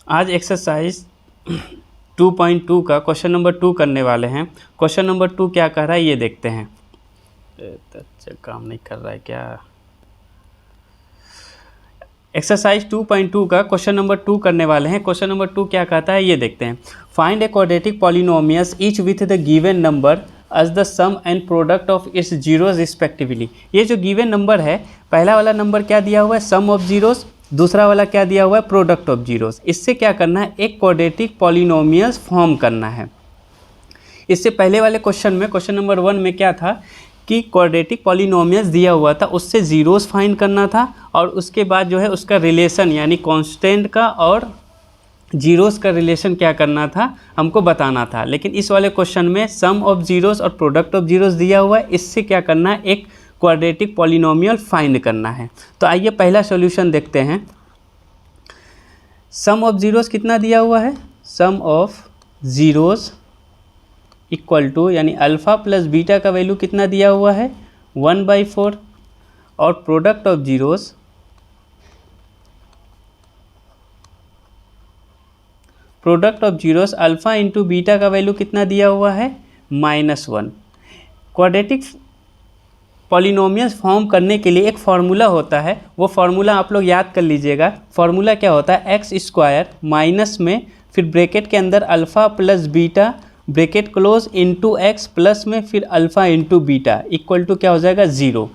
आज एक्सरसाइज 2.2 का question number 2 करने वाले हैं। क्वेश्चन नंबर 2 क्या कह रहा है ये देखते हैं। अच्छा काम नहीं कर रहा है क्या? एक्सरसाइज 2.2 का क्वेश्चन नंबर 2 करने वाले हैं। क्वेश्चन नंबर 2 क्या कहता है ये देखते हैं। Find a quadratic polynomials each with the given number as the sum and product of its zeros respectively. ये जो गिवन नंबर है, पहला वाला नंबर क्या दिया हुआ है, सम ऑफ जीरोज, दूसरा वाला क्या दिया हुआ है, प्रोडक्ट ऑफ जीरोस। इससे क्या करना है, एक क्वाड्रेटिक पॉलिनोमियस फॉर्म करना है। इससे पहले वाले क्वेश्चन में, क्वेश्चन नंबर 1 में क्या था कि क्वाड्रेटिक पॉलिनोमियस दिया हुआ था, उससे जीरोस फाइंड करना था और उसके बाद जो है उसका रिलेशन यानी कांस्टेंट का और जीरोस का रिलेशन क्या करना था, हमको बताना था। लेकिन इस वाले क्वेश्चन में सम ऑफ जीरोस और प्रोडक्ट ऑफ जीरोस दिया हुआ है, इससे क्या करना है, एक क्वाड्रेटिक पॉलिनोमियल फाइंड करना है। तो आइए पहला सॉल्यूशन देखते हैं। सम ऑफ जीरोस कितना दिया हुआ है, सम ऑफ जीरोस इक्वल टू यानी अल्फ़ा प्लस बीटा का वैल्यू कितना दिया हुआ है, 1/4 और product of zeros alpha into beta का वैल्यू कितना दिया हुआ है, -1। क्वाड्रेटिक पॉलिनोमियल्स फॉर्म करने के लिए एक फार्मूला होता है, वो फार्मूला आप लोग याद कर लीजिएगा। फार्मूला क्या होता है, x² माइनस में फिर ब्रैकेट के अंदर alpha plus beta bracket close into x plus में फिर alpha into beta equal to क्या हो जाएगा, 0।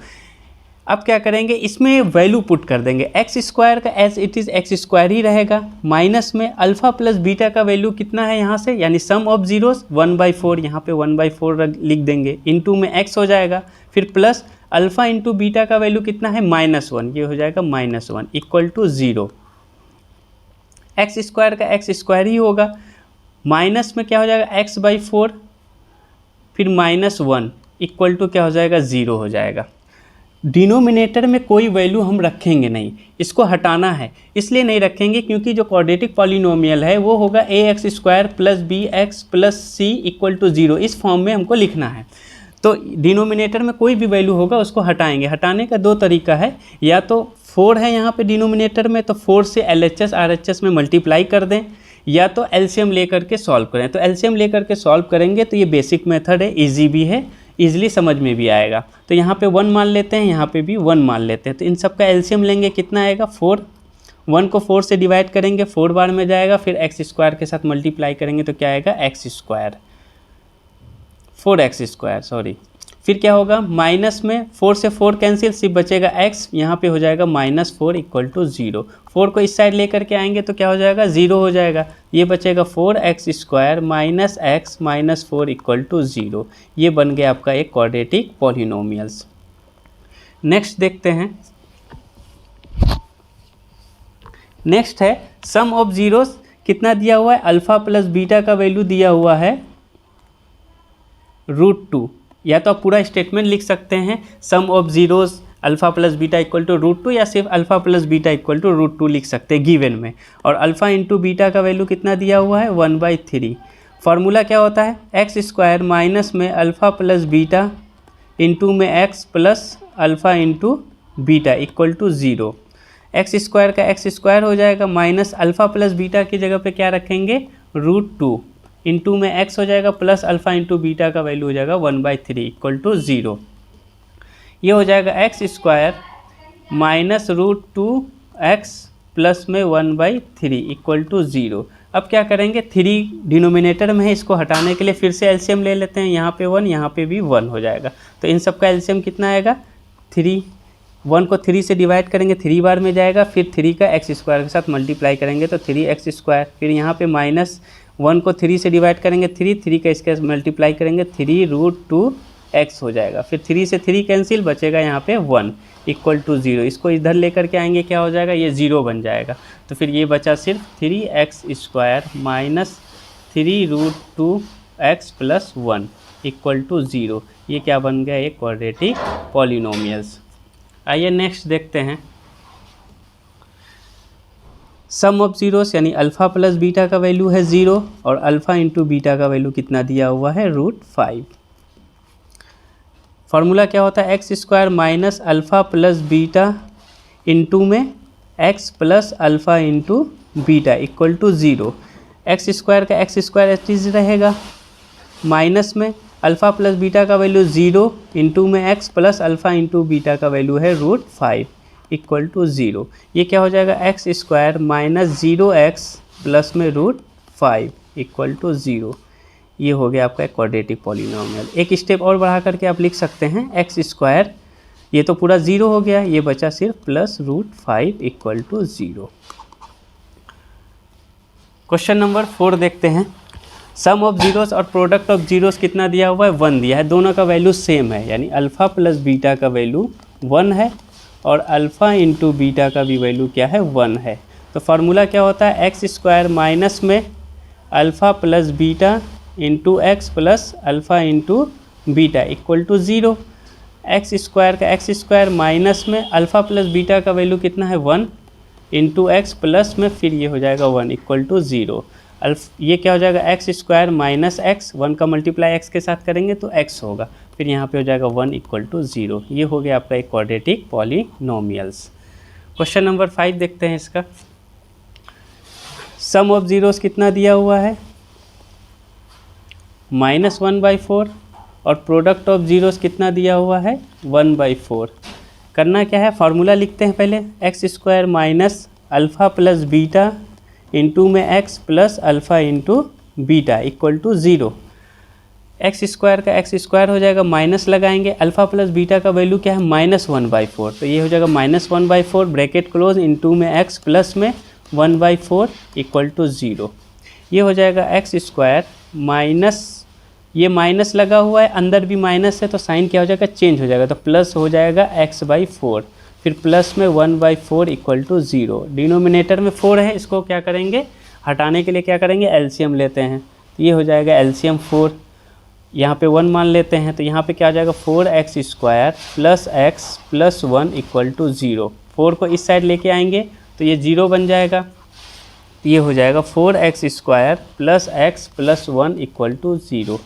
अब क्या करेंगे, इसमें वैल्यू पुट कर देंगे। x² का एज इट इज़ x² ही रहेगा, माइनस में अल्फ़ा प्लस बीटा का वैल्यू कितना है यहाँ से, यानी सम ऑफ जीरोस 1/4, यहाँ पे 1/4 लिख देंगे, इंटू में x हो जाएगा, फिर प्लस अल्फ़ा इंटू बीटा का वैल्यू कितना है, -1, ये हो जाएगा -1 इक्वल टू 0। x² का x² ही होगा, माइनस में क्या हो जाएगा, x/4 फिर -1 इक्वल टू क्या हो जाएगा, 0 हो जाएगा। डिनोमिनेटर में कोई वैल्यू हम रखेंगे नहीं, इसको हटाना है। इसलिए नहीं रखेंगे क्योंकि जो क्वाड्रेटिक पॉलिनोमियल है वो होगा ax² + bx + c = 0। इस फॉर्म में हमको लिखना है। तो डिनोमिनेटर में कोई भी वैल्यू होगा उसको हटाएंगे। हटाने का दो तरीका है, या तो 4 है यहाँ पे डिनोमिनेटर में, तो 4 से LHS RHS में मल्टीप्लाई कर दें, या तो एलसीएम लेकर के सॉल्व करें। तो एलसीएम लेकर के सॉल्व करेंगे तो ये बेसिक मेथड है, इजी भी है, ईजिली समझ में भी आएगा। तो यहाँ पे 1 मान लेते हैं, यहाँ पे भी 1 मान लेते हैं। तो इन सब का एलसीएम लेंगे, कितना आएगा, 4। 1 को 4 से डिवाइड करेंगे, 4 बार में जाएगा, फिर x² के साथ मल्टीप्लाई करेंगे तो क्या आएगा, x², 4x², सॉरी। फिर क्या होगा, माइनस में 4 से 4 कैंसिल, सिर्फ बचेगा x, यहाँ पे हो जाएगा -4 इक्वल टू 0। 4 को इस साइड लेकर के आएंगे तो क्या हो जाएगा, 0 हो जाएगा। ये बचेगा 4x² minus x minus 4 equal to 0। ये बन गया आपका एक क्वाड्रेटिक पॉलिनोमियल्स। नेक्स्ट देखते हैं। नेक्स्ट है सम ऑफ जीरोस, कितना दिया हुआ है, अल्फ़ा प्लस बीटा का वैल्यू दिया हुआ है √2। या तो आप पूरा स्टेटमेंट लिख सकते हैं, sum of zeros alpha plus beta equal to √2, या सिर्फ alpha plus beta equal to √2 लिख सकते हैं गिवन में। और अल्फ़ा इंटू बीटा का वैल्यू कितना दिया हुआ है, 1/3। फार्मूला क्या होता है, x² माइनस में अल्फ़ा प्लस बीटा इंटू में x plus alpha into beta equal to 0। x² का x² हो जाएगा, माइनस अल्फ़ा प्लस बीटा की जगह पे क्या रखेंगे, √2 इंटू में x हो जाएगा, प्लस अल्फ़ा इंटू बीटा का वैल्यू हो जाएगा 1/3 इक्वल टू 0। ये हो जाएगा x² माइनस √2x प्लस में 1/3 इक्वल टू 0। अब क्या करेंगे, 3 डिनोमिनेटर में है, इसको हटाने के लिए फिर से एलसीएम ले लेते हैं। यहाँ पे 1, यहाँ पे भी 1 हो जाएगा। तो इन सब का एलसीएम कितना आएगा, 3। 1 को 3 से डिवाइड करेंगे, 3 बार में जाएगा, फिर 3 का x² के साथ मल्टीप्लाई करेंगे तो 3x²। फिर यहाँ पे -1 को 3 से डिवाइड करेंगे, 3 का इसके मल्टीप्लाई करेंगे, 3√2x हो जाएगा। फिर 3 से 3 कैंसिल, बचेगा यहाँ पे 1 इक्वल टू 0। इसको इधर लेकर के आएंगे, क्या हो जाएगा, ये 0 बन जाएगा। तो फिर ये बचा सिर्फ 3x² minus 3√2x plus 1 equal to 0। ये क्या बन गया, एक क्वाड्रेटिक पॉलिनोमियल्स। आइए नेक्स्ट देखते हैं। सम ऑफ जीरोस यानी अल्फ़ा प्लस बीटा का वैल्यू है 0 और अल्फ़ा इंटू बीटा का वैल्यू कितना दिया हुआ है, √5। फार्मूला क्या होता है, x² minus alpha plus beta into में x plus alpha into beta equal to 0। X square का एक्स स्क्वायर चीज़ रहेगा, माइनस में अल्फ़ा प्लस बीटा का वैल्यू 0 इंटू में x plus alpha into beta का वैल्यू है √5 इक्वल टू 0। ये क्या हो जाएगा, x square minus 0x plus में √5 इक्वल टू 0। ये हो गया आपका क्वाड्रेटिक पॉलिनोमियल। एक स्टेप और बढ़ा करके आप लिख सकते हैं एक्स स्क्वायर, ये तो पूरा 0 हो गया, ये बचा सिर्फ plus √5 equal to 0। Question number 4 देखते हैं। सम ऑफ जीरोस और प्रोडक्ट ऑफ जीरोस कितना दिया हुआ है, 1 दिया है। दोनों का वैल्यू सेम है, यानी अल्फ़ा प्लस बीटा का वैल्यू 1 है और अल्फ़ा इंटू बीटा का भी वैल्यू क्या है, 1 है। तो फार्मूला क्या होता है, एक्स स्क्वायर माइनस में alpha plus beta into x plus alpha into beta equal to 0। X square का एक्स स्क्वायर माइनस में अल्फ़ा प्लस बीटा का वैल्यू कितना है, 1 इंटू एक्स प्लस में फिर ये हो जाएगा 1 इक्वल टू 0। ये क्या हो जाएगा, एक्स स्क्वायर माइनस एक्स, 1 का मल्टीप्लाई एक्स के साथ करेंगे तो एक्स होगा, फिर यहाँ पे हो जाएगा 1 इक्वल टू 0। ये हो गया आपका एक क्वाड्रेटिक पॉलिनोमियल्स। क्वेश्चन नंबर 5 देखते हैं इसका। सम ऑफ जीरोस कितना दिया हुआ है, -1/4 और प्रोडक्ट ऑफ जीरोस कितना दिया हुआ है, 1/4। करना क्या है, फार्मूला लिखते हैं पहले, x square minus alpha plus beta into में x plus alpha into beta equal to 0। X square का एक्स स्क्वायर हो जाएगा, माइनस लगाएंगे, अल्फ़ा प्लस बीटा का वैल्यू क्या है, -1/4, तो ये हो जाएगा -1/4 ब्रैकेट क्लोज इंटू में एक्स प्लस में 1/4 इक्वल टू 0। ये हो जाएगा एक्स स्क्वायर माइनस, ये माइनस लगा हुआ है, अंदर भी माइनस है तो साइन क्या हो जाएगा, चेंज हो जाएगा, तो प्लस हो जाएगा x/4, फिर प्लस में 1/4 इक्वल टू 0। डिनोमिनेटर में 4 है, इसको क्या करेंगे, हटाने के लिए क्या करेंगे, एलसीएम लेते हैं, तो ये हो जाएगा एलसीएम 4, यहाँ पे 1 मान लेते हैं, तो यहाँ पे क्या आ जाएगा, 4x square plus x plus 1 equal to 0। 4 को इस साइड लेके आएंगे तो ये 0 बन जाएगा, ये हो जाएगा 4x square plus x plus 1 equal to 0।